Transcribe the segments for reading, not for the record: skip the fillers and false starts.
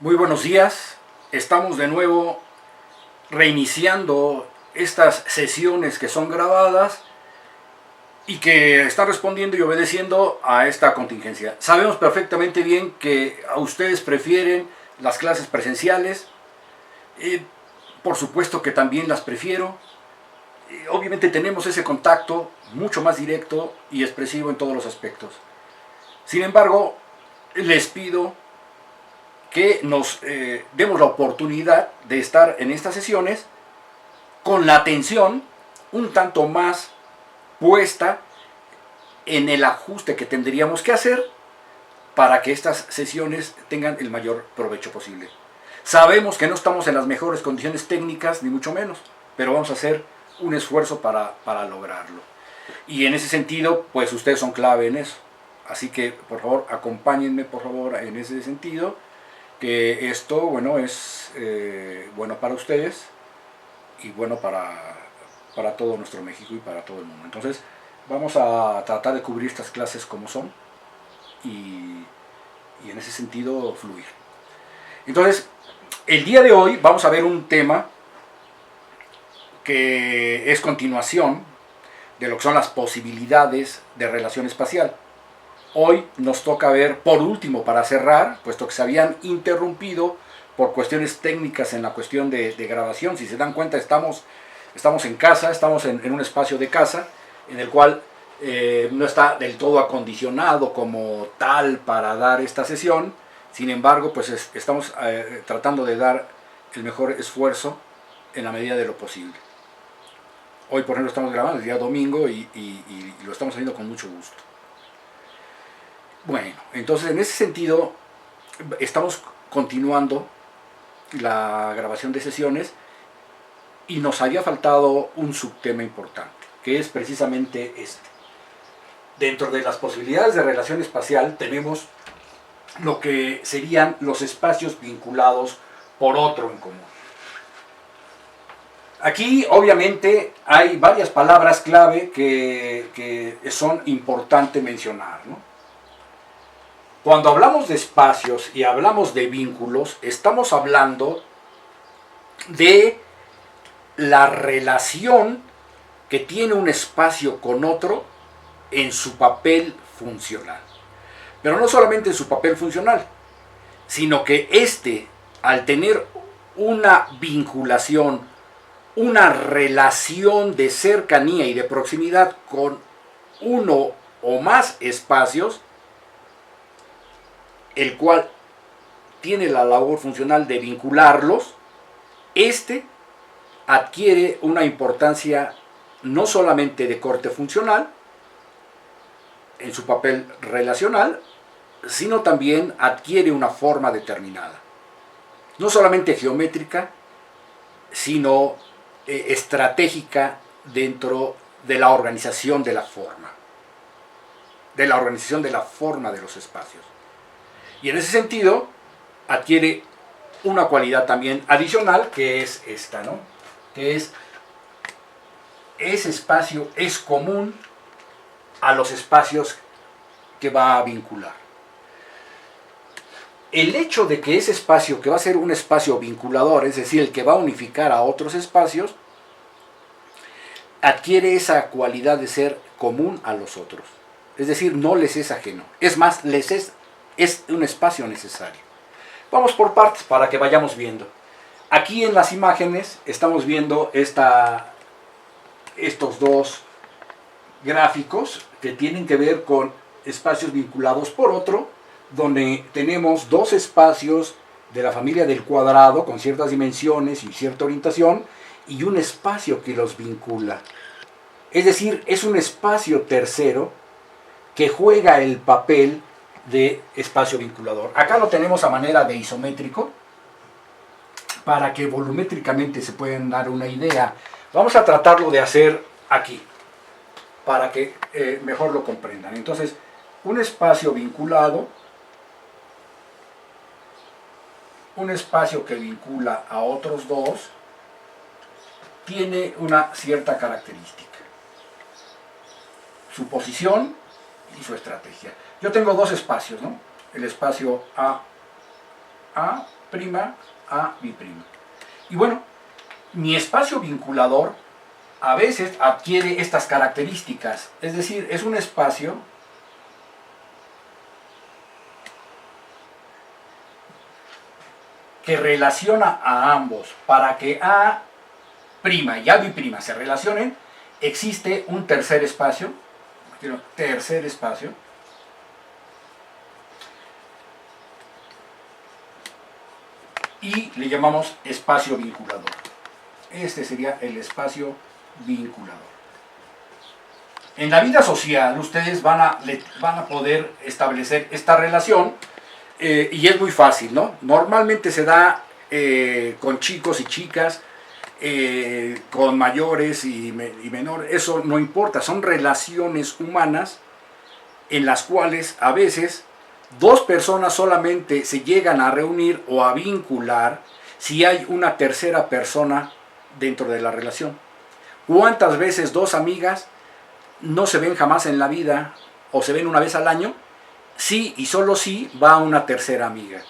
Muy buenos días, estamos de nuevo reiniciando estas sesiones que son grabadas y que están respondiendo y obedeciendo a esta contingencia. Sabemos perfectamente bien que a ustedes prefieren las clases presenciales, por supuesto que también las prefiero. Obviamente tenemos ese contacto mucho más directo y expresivo en todos los aspectos. Sin embargo, les pido que nos demos la oportunidad de estar en estas sesiones con la atención un tanto más puesta en el ajuste que tendríamos que hacer para que estas sesiones tengan el mayor provecho posible. Sabemos que no estamos en las mejores condiciones técnicas, ni mucho menos, pero vamos a hacer un esfuerzo para lograrlo. Y en ese sentido, pues ustedes son clave en eso. Así que, por favor, acompáñenme, por favor, en ese sentido, que esto, bueno, es bueno para ustedes y bueno para todo nuestro México y para todo el mundo. Entonces, vamos a tratar de cubrir estas clases como son y en ese sentido fluir. Entonces, el día de hoy vamos a ver un tema que es continuación de lo que son las posibilidades de relación espacial. Hoy nos toca ver, por último, para cerrar, puesto que se habían interrumpido por cuestiones técnicas en la cuestión de grabación. Si se dan cuenta, estamos en casa, estamos en un espacio de casa, en el cual no está del todo acondicionado como tal para dar esta sesión. Sin embargo, pues estamos tratando de dar el mejor esfuerzo en la medida de lo posible. Hoy, por ejemplo, estamos grabando el día domingo y lo estamos haciendo con mucho gusto. Bueno, entonces en ese sentido estamos continuando la grabación de sesiones y nos había faltado un subtema importante, que es precisamente este. Dentro de las posibilidades de relación espacial tenemos lo que serían los espacios vinculados por otro en común. Aquí obviamente hay varias palabras clave que son importantes mencionar, ¿no? Cuando hablamos de espacios y hablamos de vínculos, estamos hablando de la relación que tiene un espacio con otro en su papel funcional. Pero no solamente en su papel funcional, sino que éste, al tener una vinculación, una relación de cercanía y de proximidad con uno o más espacios, el cual tiene la labor funcional de vincularlos, este adquiere una importancia no solamente de corte funcional, en su papel relacional, sino también adquiere una forma determinada. No solamente geométrica, sino estratégica dentro de la organización de la forma. De la organización de la forma de los espacios. Y en ese sentido, adquiere una cualidad también adicional, que es esta, ¿no? Que ese espacio es común a los espacios que va a vincular. El hecho de que ese espacio, que va a ser un espacio vinculador, es decir, el que va a unificar a otros espacios, adquiere esa cualidad de ser común a los otros. Es decir, no les es ajeno. Es más, es un espacio necesario. Vamos por partes para que vayamos viendo. Aquí en las imágenes estamos viendo estos dos gráficos que tienen que ver con espacios vinculados por otro, donde tenemos dos espacios de la familia del cuadrado con ciertas dimensiones y cierta orientación y un espacio que los vincula. Es decir, es un espacio tercero que juega el papel de espacio vinculador. Acá lo tenemos a manera de isométrico para que volumétricamente se puedan dar una idea. Vamos a tratarlo de hacer aquí para que mejor lo comprendan. Entonces, un espacio vinculado, un espacio que vincula a otros dos, tiene una cierta característica. Su posición y su estrategia. Yo tengo dos espacios, ¿no? El espacio A A', A', B'. Y bueno, mi espacio vinculador a veces adquiere estas características, es decir, es un espacio que relaciona a ambos. Para que A' y A' se relacionen, existe un tercer espacio, y le llamamos espacio vinculador. Este sería el espacio vinculador. En la vida social ustedes van a poder establecer esta relación y es muy fácil, ¿no? Normalmente se da con chicos y chicas, con mayores y menores, eso no importa, son relaciones humanas en las cuales a veces dos personas solamente se llegan a reunir o a vincular si hay una tercera persona dentro de la relación. ¿Cuántas veces dos amigas no se ven jamás en la vida o se ven una vez al año? Sí y solo sí va una tercera amiga.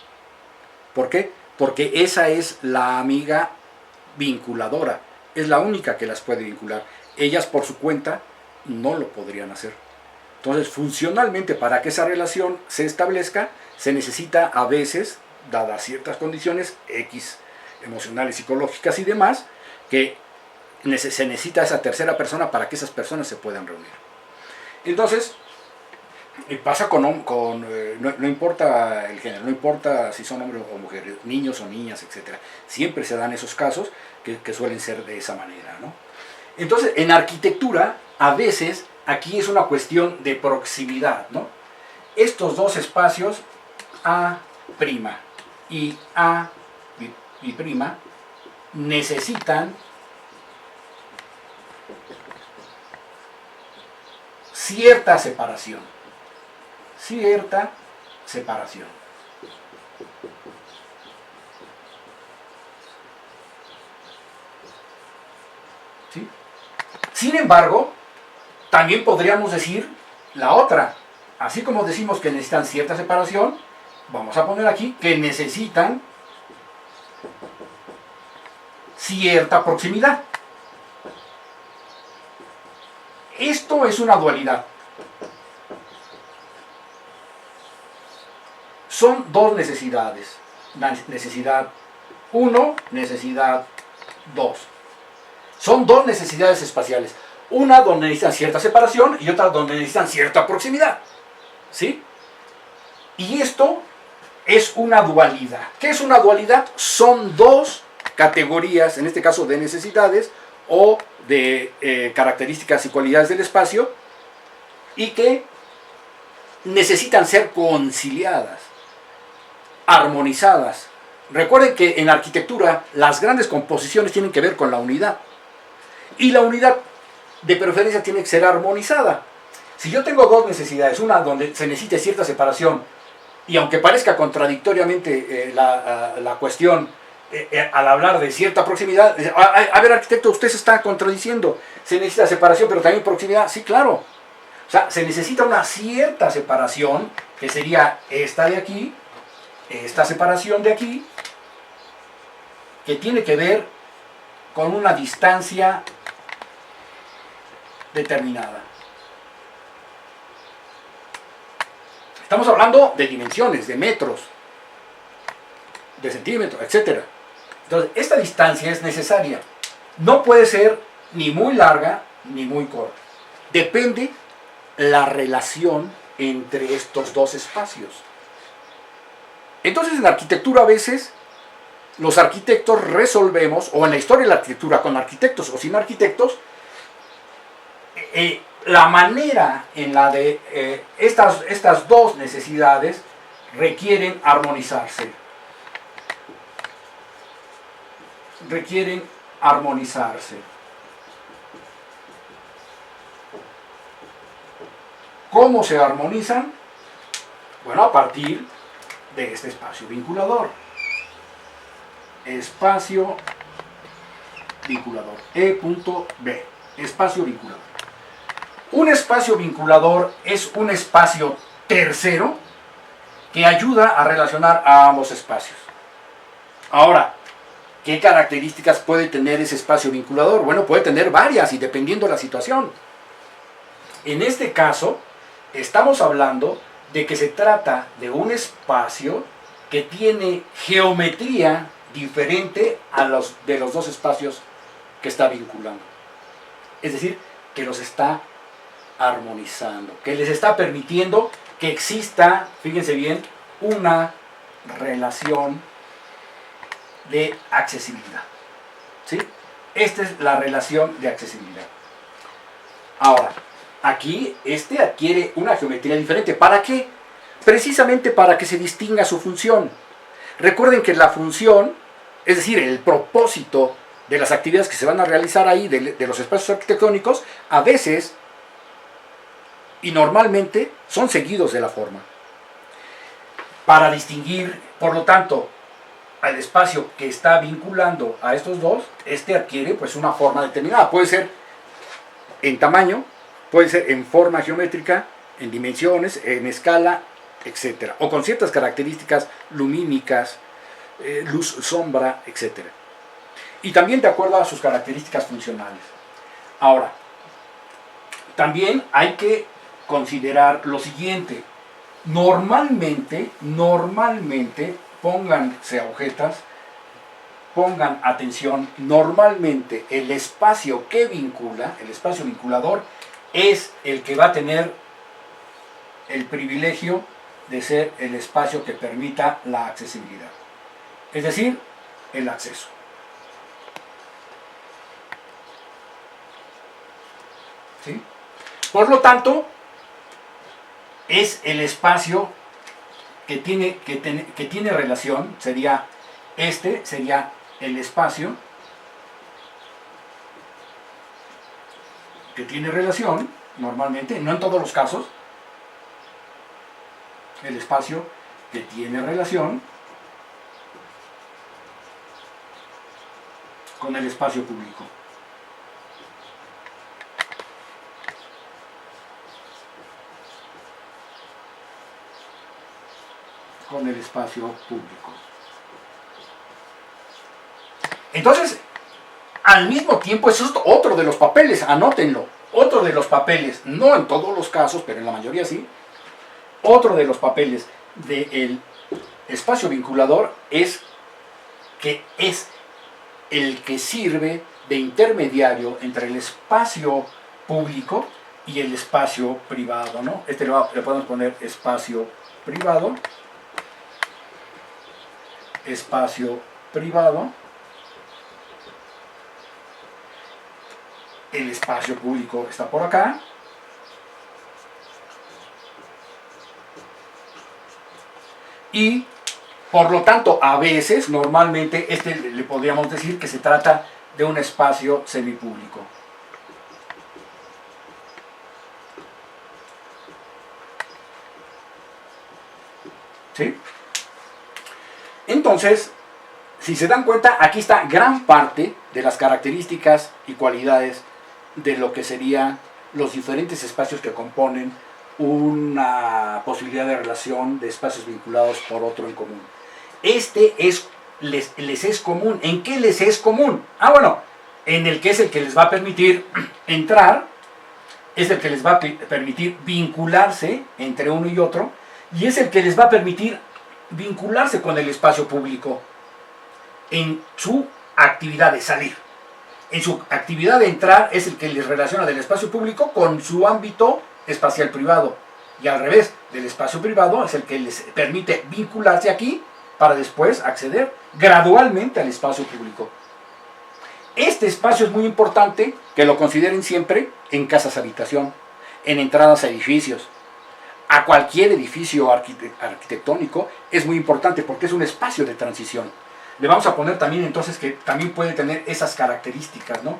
¿Por qué? Porque esa es la amiga vinculadora, es la única que las puede vincular. Ellas por su cuenta no lo podrían hacer. Entonces, funcionalmente, para que esa relación se establezca, se necesita a veces, dadas ciertas condiciones X, emocionales, psicológicas y demás, que se necesita esa tercera persona para que esas personas se puedan reunir. Entonces, pasa no importa el género, no importa si son hombres o mujeres, niños o niñas, etc. Siempre se dan esos casos que suelen ser de esa manera, ¿no? Entonces, en arquitectura, a veces, aquí es una cuestión de proximidad, ¿no? Estos dos espacios, A' y A' necesitan cierta separación. ¿Sí? Sin embargo, también podríamos decir la otra. Así como decimos que necesitan cierta separación, vamos a poner aquí que necesitan cierta proximidad. Esto es una dualidad. Son dos necesidades. Necesidad 1, necesidad 2. Son dos necesidades espaciales. Una donde necesitan cierta separación y otra donde necesitan cierta proximidad. ¿Sí? Y esto es una dualidad. ¿Qué es una dualidad? Son dos categorías, en este caso de necesidades o de características y cualidades del espacio, y que necesitan ser conciliadas, armonizadas. Recuerden que en arquitectura las grandes composiciones tienen que ver con la unidad, y la unidad de preferencia tiene que ser armonizada. Si yo tengo dos necesidades, una donde se necesite cierta separación, y aunque parezca contradictoriamente la cuestión al hablar de cierta proximidad, a ver, arquitecto, usted se está contradiciendo, se necesita separación pero también proximidad. Sí, claro, o sea, se necesita una cierta separación, que sería esta de aquí, esta separación de aquí, que tiene que ver con una distancia determinada. Estamos hablando de dimensiones, de metros, de centímetros, etc. Entonces, esta distancia es necesaria. No puede ser ni muy larga ni muy corta. Depende la relación entre estos dos espacios. Entonces, en la arquitectura a veces los arquitectos resolvemos, o en la historia de la arquitectura, con arquitectos o sin arquitectos, la manera en la de estas dos necesidades requieren armonizarse. ¿Cómo se armonizan? Bueno, a partir de este espacio vinculador. Espacio vinculador. E.B. Espacio vinculador. Un espacio vinculador es un espacio tercero que ayuda a relacionar a ambos espacios. Ahora, ¿qué características puede tener ese espacio vinculador? Bueno, puede tener varias y dependiendo de la situación. En este caso, estamos hablando de que se trata de un espacio que tiene geometría diferente a los de los dos espacios que está vinculando. Es decir, que los está armonizando, que les está permitiendo que exista, fíjense bien, una relación de accesibilidad. ¿Sí? Esta es la relación de accesibilidad. Ahora, aquí adquiere una geometría diferente. ¿Para qué? Precisamente para que se distinga su función. Recuerden que la función, es decir, el propósito de las actividades que se van a realizar ahí, de los espacios arquitectónicos, a veces y normalmente son seguidos de la forma. Para distinguir, por lo tanto, al espacio que está vinculando a estos dos, adquiere pues una forma determinada. Puede ser en tamaño, puede ser en forma geométrica, en dimensiones, en escala, etc. O con ciertas características lumínicas, luz, sombra, etc. Y también de acuerdo a sus características funcionales. Ahora, también hay que considerar lo siguiente. Normalmente, pónganse agujetas, pongan atención, normalmente el espacio que vincula, el espacio vinculador, es el que va a tener el privilegio de ser el espacio que permita la accesibilidad. Es decir, el acceso. ¿Sí? Por lo tanto, es el espacio que tiene relación, sería el espacio que tiene relación, normalmente, no en todos los casos, el espacio que tiene relación con el espacio público. Con el espacio público. Entonces, al mismo tiempo, eso es otro de los papeles, anótenlo, otro de los papeles, no en todos los casos, pero en la mayoría sí, otro de los papeles del espacio vinculador es que es el que sirve de intermediario entre el espacio público y el espacio privado, ¿no? Le podemos poner espacio privado, el espacio público está por acá, y por lo tanto a veces, normalmente, le podríamos decir que se trata de un espacio semipúblico. ¿Sí? Entonces, si se dan cuenta, aquí está gran parte de las características y cualidades de lo que serían los diferentes espacios que componen una posibilidad de relación de espacios vinculados por otro en común. Les es común. ¿En qué les es común? Bueno, en el que es el que les va a permitir entrar, es el que les va a permitir vincularse entre uno y otro, y es el que les va a permitir vincularse con el espacio público en su actividad de salir. En su actividad de entrar es el que les relaciona del espacio público con su ámbito espacial privado. Y al revés, del espacio privado es el que les permite vincularse aquí para después acceder gradualmente al espacio público. Este espacio es muy importante que lo consideren siempre en casas habitación, en entradas a edificios. A cualquier edificio arquitectónico es muy importante porque es un espacio de transición. Le vamos a poner también entonces que también puede tener esas características, ¿no?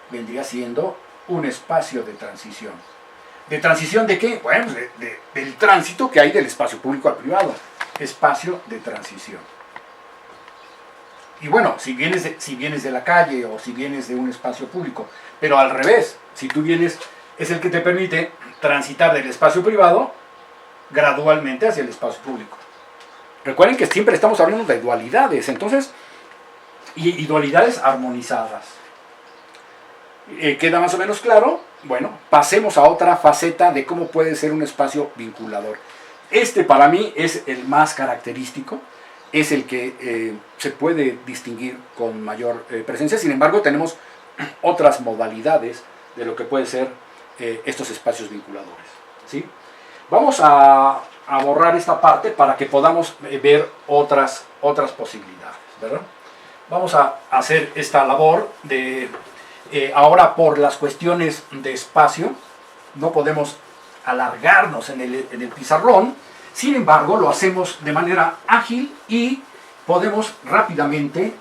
Vendría siendo un espacio de transición. ¿De transición de qué? Bueno, del tránsito que hay del espacio público al privado. Espacio de transición. Y bueno, si vienes de la calle o si vienes de un espacio público, pero al revés, si tú vienes, es el que te permite transitar del espacio privado gradualmente hacia el espacio público. Recuerden que siempre estamos hablando de dualidades, entonces, y dualidades armonizadas. ¿Queda más o menos claro? Bueno, pasemos a otra faceta de cómo puede ser un espacio vinculador. Este para mí es el más característico, es el que se puede distinguir con mayor presencia. Sin embargo, tenemos otras modalidades de lo que puede ser estos espacios vinculadores, ¿sí? Vamos a borrar esta parte para que podamos ver otras posibilidades, ¿verdad? Vamos a hacer esta labor de... ahora, por las cuestiones de espacio, no podemos alargarnos en el pizarrón. Sin embargo, lo hacemos de manera ágil y podemos rápidamente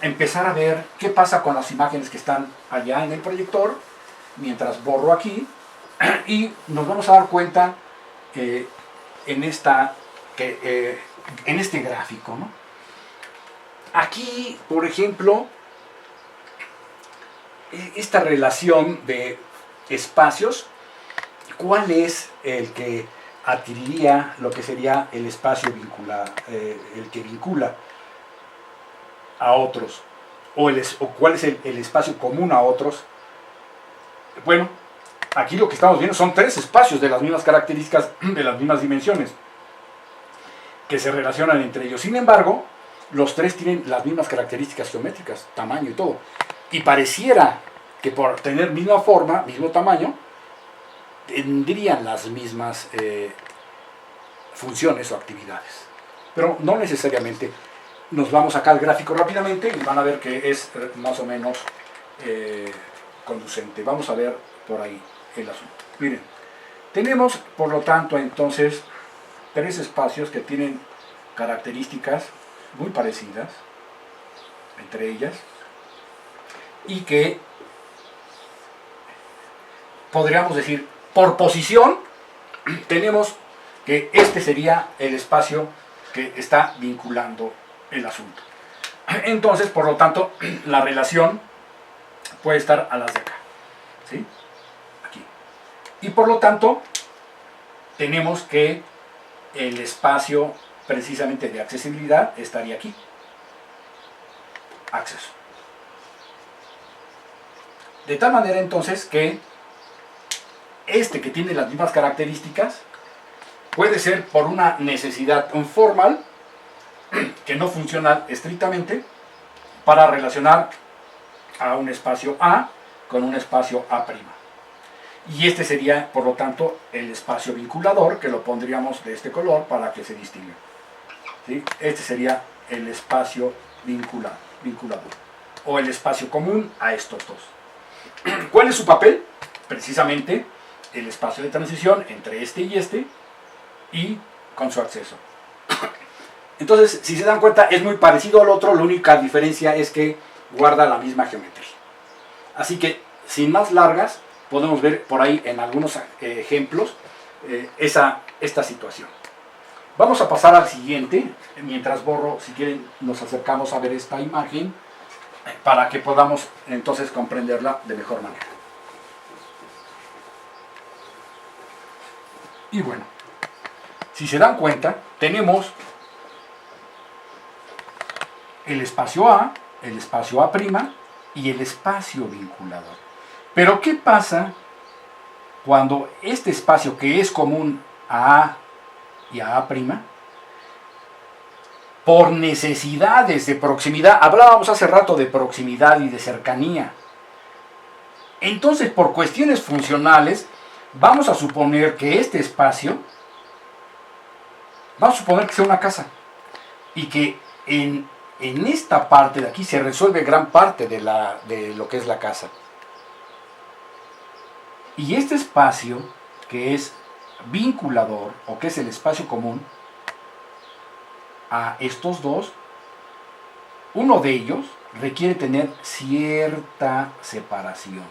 empezar a ver qué pasa con las imágenes que están allá en el proyector, mientras borro aquí, y nos vamos a dar cuenta en este gráfico, ¿no? Aquí, por ejemplo, esta relación de espacios, ¿cuál es el que adquiriría lo que sería el espacio el que vincula a otros? ¿O cuál es el espacio común a otros? Bueno, aquí lo que estamos viendo son tres espacios de las mismas características, de las mismas dimensiones, que se relacionan entre ellos. Sin embargo, los tres tienen las mismas características geométricas, tamaño y todo. Y pareciera que por tener misma forma, mismo tamaño, tendrían las mismas funciones o actividades. Pero no necesariamente. Nos vamos acá al gráfico rápidamente y van a ver que es más o menos conducente. Vamos a ver por ahí el asunto. Miren, tenemos por lo tanto entonces tres espacios que tienen características muy parecidas entre ellas y que podríamos decir por posición tenemos que este sería el espacio que está vinculando el asunto. Entonces, por lo tanto, la relación puede estar a las de acá, ¿sí? Aquí. Y por lo tanto, tenemos que el espacio precisamente de accesibilidad estaría aquí. Acceso. De tal manera entonces que este que tiene las mismas características puede ser por una necesidad formal que no funcional estrictamente para relacionar a un espacio A con un espacio A'. Y este sería, por lo tanto, el espacio vinculador, que lo pondríamos de este color para que se distinga, ¿sí? Este sería el espacio vinculador, o el espacio común a estos dos. ¿Cuál es su papel? Precisamente el espacio de transición entre este y con su acceso. Entonces, si se dan cuenta, es muy parecido al otro, la única diferencia es que guarda la misma geometría. Así que, sin más largas, podemos ver por ahí en algunos ejemplos esta situación. Vamos a pasar al siguiente. Mientras borro, si quieren, nos acercamos a ver esta imagen para que podamos entonces comprenderla de mejor manera. Y bueno, si se dan cuenta, tenemos el espacio A, el espacio A' y el espacio vinculador. Pero ¿qué pasa cuando este espacio que es común a A y a A', por necesidades de proximidad, hablábamos hace rato de proximidad y de cercanía, entonces por cuestiones funcionales vamos a suponer que este espacio, vamos a suponer que sea una casa y que en esta parte de aquí se resuelve gran parte de lo que es la casa. Y este espacio, que es vinculador, o que es el espacio común a estos dos, uno de ellos requiere tener cierta separación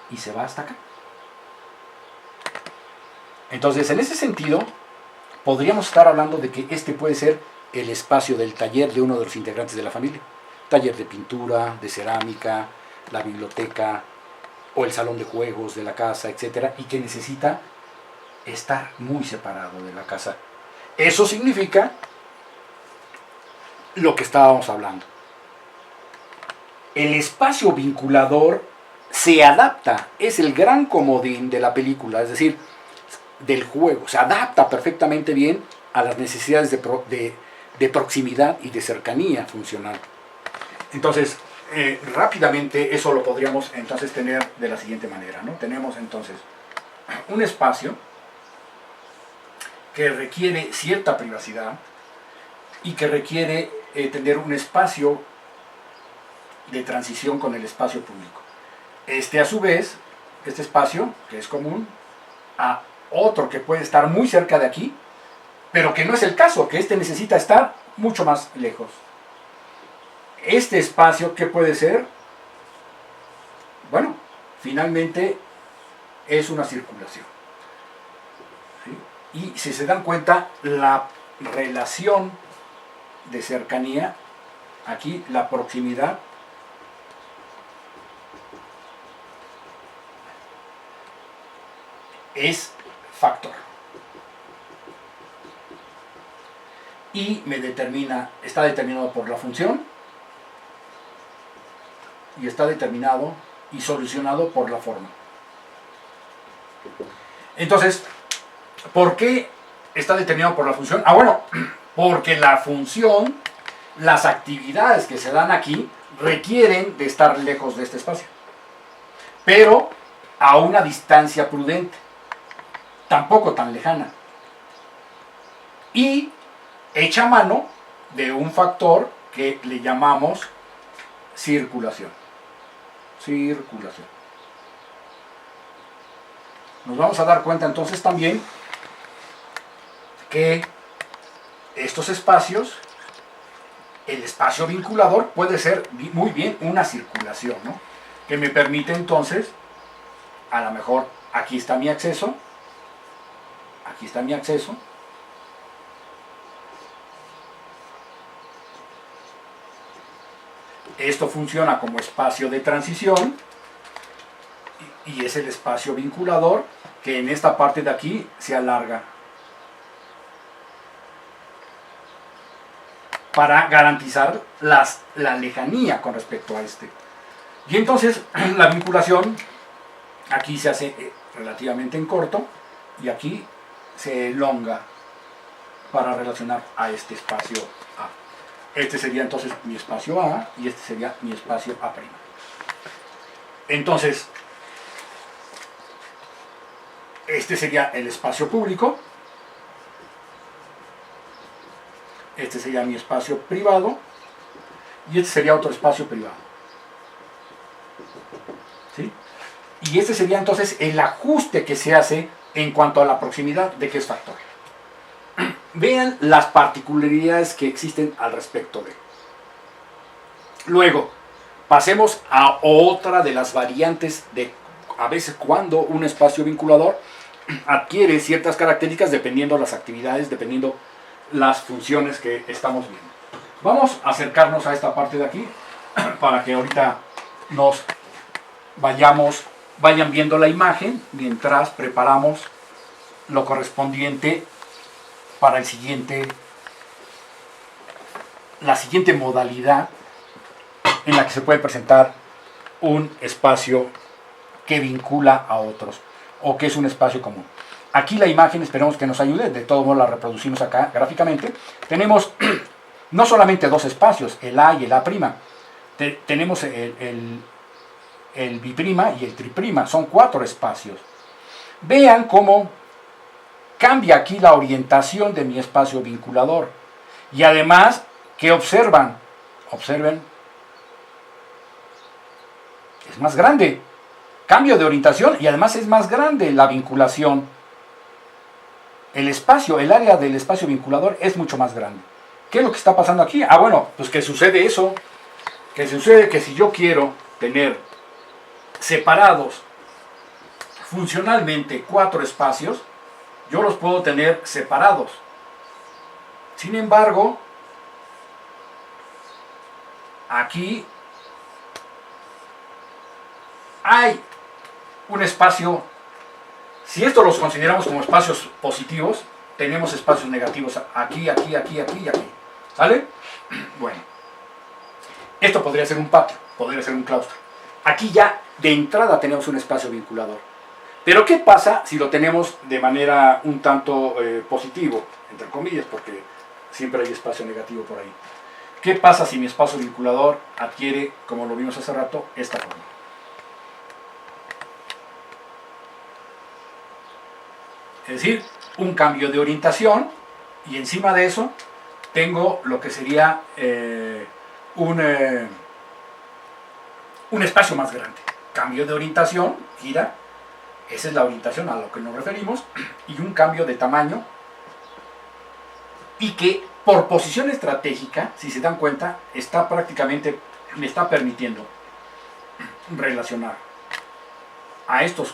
y se va hasta acá. Entonces, en ese sentido, podríamos estar hablando de que este puede ser el espacio del taller de uno de los integrantes de la familia. Taller de pintura, de cerámica, la biblioteca o el salón de juegos de la casa, etc. Y que necesita estar muy separado de la casa. Eso significa lo que estábamos hablando. El espacio vinculador se adapta, es el gran comodín de la película, es decir, del juego, se adapta perfectamente bien a las necesidades de proximidad y de cercanía funcional. Entonces, rápidamente eso lo podríamos entonces tener de la siguiente manera, ¿no? Tenemos entonces un espacio que requiere cierta privacidad y que requiere tener un espacio de transición con el espacio público. A su vez, este espacio, que es común, a otro que puede estar muy cerca de aquí, pero que no es el caso, que necesita estar mucho más lejos. Este espacio, ¿qué puede ser? Bueno, finalmente es una circulación. ¿Sí? Y si se dan cuenta, la relación de cercanía, aquí la proximidad, es factor. Y está determinado por la función y está determinado y solucionado por la forma. Entonces, ¿por qué está determinado por la función? Bueno, porque la función, las actividades que se dan aquí requieren de estar lejos de este espacio, pero a una distancia prudente, tampoco tan lejana, y hecha a mano de un factor que le llamamos circulación. Nos vamos a dar cuenta entonces también que estos espacios, el espacio vinculador puede ser muy bien una circulación, ¿no? Que me permite entonces, a lo mejor aquí está mi acceso, esto funciona como espacio de transición y es el espacio vinculador que en esta parte de aquí se alarga para garantizar la lejanía con respecto a este. Y entonces la vinculación aquí se hace relativamente en corto y aquí se elonga para relacionar a este espacio A. Este sería entonces mi espacio A y este sería mi espacio A'. Entonces, este sería el espacio público, este sería mi espacio privado y este sería otro espacio privado. ¿Sí? Y este sería entonces el ajuste que se hace en cuanto a la proximidad de qué es factor. Vean las particularidades que existen al respecto de. Luego, pasemos a otra de las variantes de a veces cuando un espacio vinculador adquiere ciertas características dependiendo las actividades, dependiendo las funciones que estamos viendo. Vamos a acercarnos a esta parte de aquí para que ahorita nos vayan viendo la imagen mientras preparamos lo correspondiente para la siguiente modalidad en la que se puede presentar un espacio que vincula a otros o que es un espacio común. Aquí la imagen esperemos que nos ayude, de todos modos la reproducimos acá gráficamente. Tenemos no solamente dos espacios, el A y el A', tenemos el bi'prima y el tri'prima, son 4 espacios. Vean cómo cambia aquí la orientación de mi espacio vinculador. Y además, ¿qué observan? Observen, es más grande. Cambio de orientación y además es más grande la vinculación. El área del espacio vinculador es mucho más grande. ¿Qué es lo que está pasando aquí? Bueno, pues que sucede eso. Que sucede que si yo quiero tener separados funcionalmente 4 espacios, yo los puedo tener separados. Sin embargo, aquí hay un espacio. Si esto los consideramos como espacios positivos, tenemos espacios negativos aquí, aquí, aquí, aquí y aquí. ¿Sale? Bueno, esto podría ser un patio, podría ser un claustro. Aquí ya de entrada tenemos un espacio vinculador. Pero ¿qué pasa si lo tenemos de manera un tanto positivo, entre comillas, porque siempre hay espacio negativo por ahí? ¿Qué pasa si mi espacio vinculador adquiere, como lo vimos hace rato, esta forma? Es decir, un cambio de orientación, y encima de eso tengo lo que sería un espacio más grande. Cambio de orientación, gira, esa es la orientación a lo que nos referimos, y un cambio de tamaño, y que por posición estratégica, si se dan cuenta, está prácticamente, me está permitiendo relacionar a estos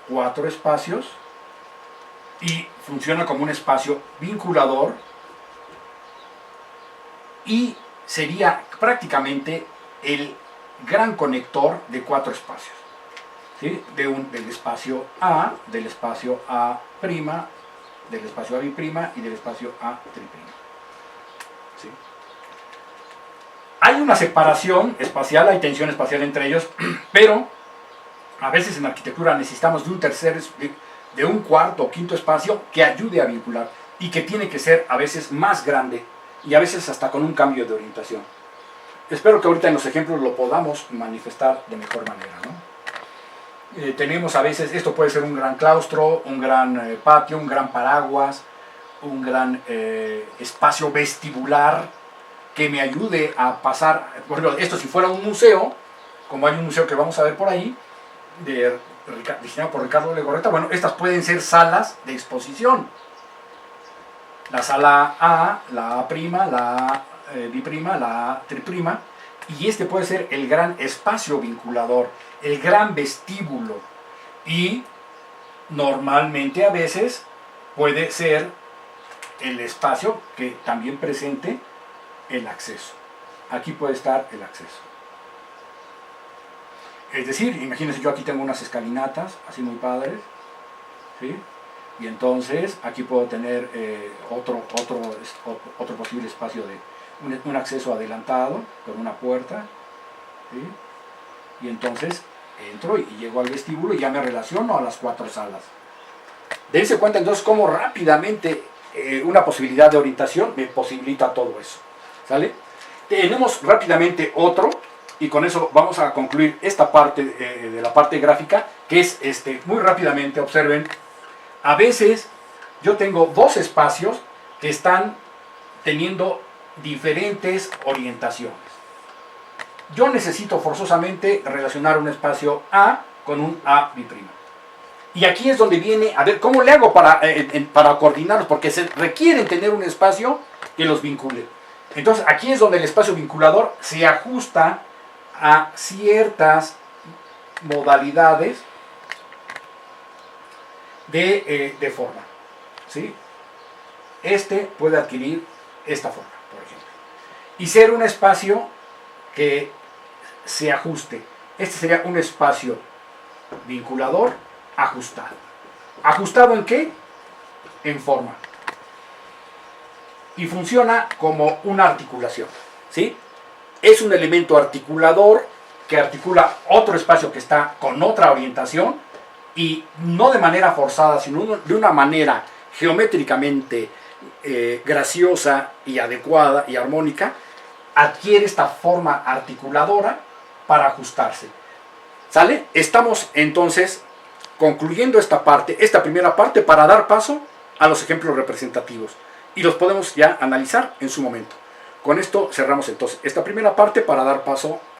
4 espacios, y funciona como un espacio vinculador, y sería prácticamente el gran conector de 4 espacios, ¿sí? Del espacio A, del espacio A', del espacio A' y del espacio A'. ¿Sí? Hay una separación espacial, hay tensión espacial entre ellos, pero a veces en arquitectura necesitamos de un cuarto o quinto espacio que ayude a vincular, y que tiene que ser a veces más grande, y a veces hasta con un cambio de orientación. Espero que ahorita en los ejemplos lo podamos manifestar de mejor manera, ¿no? Tenemos a veces, esto puede ser un gran claustro, un gran patio, un gran paraguas, un gran espacio vestibular que me ayude a pasar. Por ejemplo, esto si fuera un museo, como hay un museo que vamos a ver por ahí, diseñado por Ricardo Legorreta, bueno, estas pueden ser salas de exposición. La sala A, la A', la B', la A', y este puede ser el gran espacio vinculador, el gran vestíbulo, y normalmente a veces puede ser el espacio que también presente el acceso. Aquí puede estar el acceso. Es decir, imagínense, yo aquí tengo unas escalinatas, así muy padres, ¿sí? Y entonces aquí puedo tener otro posible espacio de un acceso adelantado con una puerta, ¿sí? Y entonces entro y llego al vestíbulo y ya me relaciono a las 4 salas. Dense cuenta entonces cómo rápidamente una posibilidad de orientación me posibilita todo eso, ¿sale? Tenemos rápidamente otro, y con eso vamos a concluir esta parte de la parte gráfica, que es muy rápidamente, observen. A veces yo tengo 2 espacios que están teniendo diferentes orientaciones. Yo necesito forzosamente relacionar un espacio A con un A'. Y aquí es donde viene, a ver, ¿cómo le hago para coordinarlos? Porque se requieren tener un espacio que los vincule. Entonces aquí es donde el espacio vinculador se ajusta a ciertas modalidades de forma, ¿sí? Este puede adquirir esta forma, por ejemplo, y ser un espacio que se ajuste. Este sería un espacio vinculador ajustado. ¿Ajustado en qué? En forma. Y funciona como una articulación, ¿sí? Es un elemento articulador que articula otro espacio que está con otra orientación, y no de manera forzada, sino de una manera geométricamente graciosa y adecuada y armónica, adquiere esta forma articuladora para ajustarse. ¿Sale? Estamos entonces concluyendo esta primera parte, para dar paso a los ejemplos representativos, y los podemos ya analizar en su momento. Con esto cerramos entonces esta primera parte para dar paso